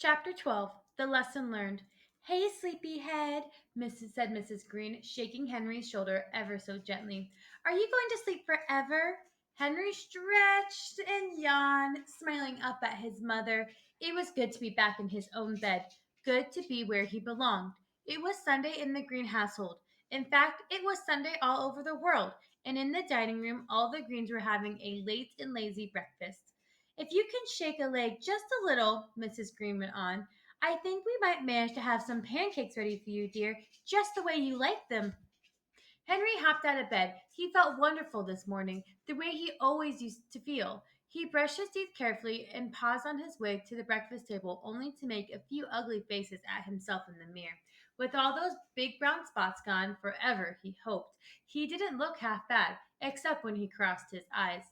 Chapter 12. The Lesson Learned. Hey, sleepyhead, Mrs. Green, shaking Henry's shoulder ever so gently. Are you going to sleep forever? Henry stretched and yawned, smiling up at his mother. It was good to be back in his own bed, good to be where he belonged. It was Sunday in the Green household. In fact, it was Sunday all over the world, and in the dining room, all the Greens were having a late and lazy breakfast. If you can shake a leg just a little, Mrs. Green went on, I think we might manage to have some pancakes ready for you, dear, just the way you like them. Henry hopped out of bed. He felt wonderful this morning, the way he always used to feel. He brushed his teeth carefully and paused on his way to the breakfast table only to make a few ugly faces at himself in the mirror. With all those big brown spots gone forever, he hoped. He didn't look half bad, except when he crossed his eyes.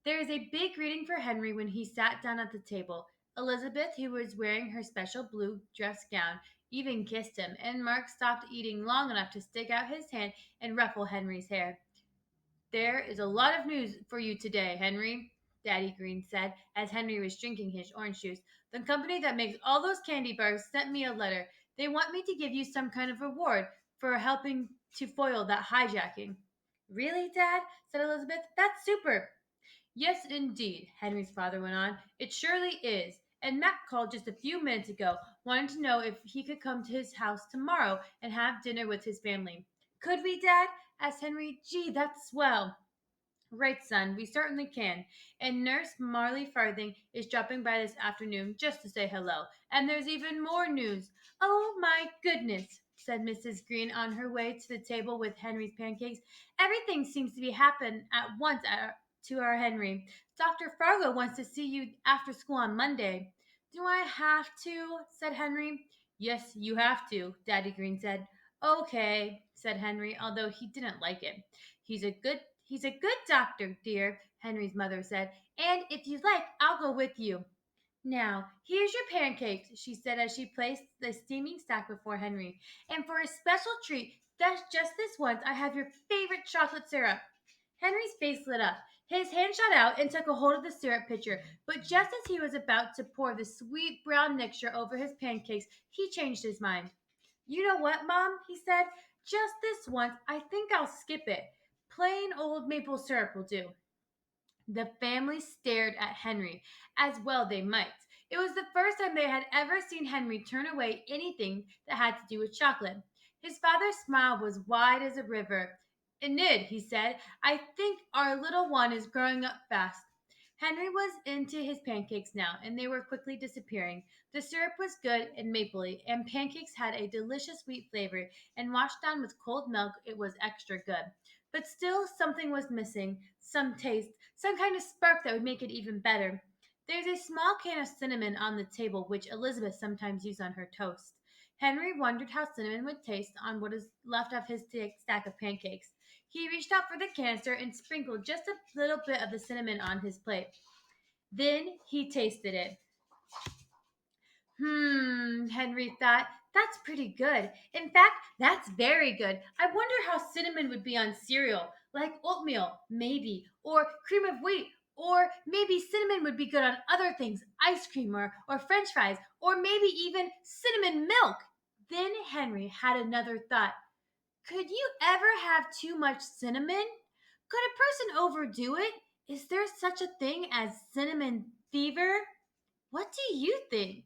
There was a big greeting for Henry when he sat down at the table. Elizabeth, who was wearing her special blue dress gown, even kissed him, and Mark stopped eating long enough to stick out his hand and ruffle Henry's hair. There is a lot of news for you today, Henry, Daddy Green said as Henry was drinking his orange juice. The company that makes all those candy bars sent me a letter. They want me to give you some kind of reward for helping to foil that hijacking. Really, Dad? Said Elizabeth. That's super. Yes, indeed, Henry's father went on. It surely is. And Mac called just a few minutes ago, wanting to know if he could come to his house tomorrow and have dinner with his family. Could we, Dad? Asked Henry. Gee, that's swell. Right, son, we certainly can. And Nurse Marley Farthing is dropping by this afternoon just to say hello. And there's even more news. Oh my goodness, said Mrs. Green on her way to the table with Henry's pancakes. Everything seems to be happening at once to our Henry. Dr. Fargo wants to see you after school on Monday. Do I have to? Said Henry. Yes, you have to, Daddy Green said. Okay, said Henry, although he didn't like it. He's a good doctor, dear, Henry's mother said, and if you like, I'll go with you. Now, here's your pancakes, she said as she placed the steaming stack before Henry. And for a special treat, that's just this once, I have your favorite chocolate syrup. Henry's face lit up. His hand shot out and took a hold of the syrup pitcher, but just as he was about to pour the sweet brown mixture over his pancakes, he changed his mind. You know what, Mom? He said. Just this once, I think I'll skip it. Plain old maple syrup will do. The family stared at Henry, as well they might. It was the first time they had ever seen Henry turn away anything that had to do with chocolate. His father's smile was wide as a river. Enid, he said, I think our little one is growing up fast. Henry was into his pancakes now, and they were quickly disappearing. The syrup was good and mapley, and pancakes had a delicious sweet flavor, and washed down with cold milk, it was extra good. But still, something was missing, some taste, some kind of spark that would make it even better. There's a small can of cinnamon on the table, which Elizabeth sometimes used on her toast. Henry wondered how cinnamon would taste on what is left of his stack of pancakes. He reached out for the canister and sprinkled just a little bit of the cinnamon on his plate. Then he tasted it. Henry thought, that's pretty good. In fact, that's very good. I wonder how cinnamon would be on cereal, like oatmeal, maybe, or cream of wheat, or maybe cinnamon would be good on other things, ice cream or french fries, or maybe even cinnamon milk. Then Henry had another thought. Could you ever have too much cinnamon? Could a person overdo it? Is there such a thing as cinnamon fever? What do you think?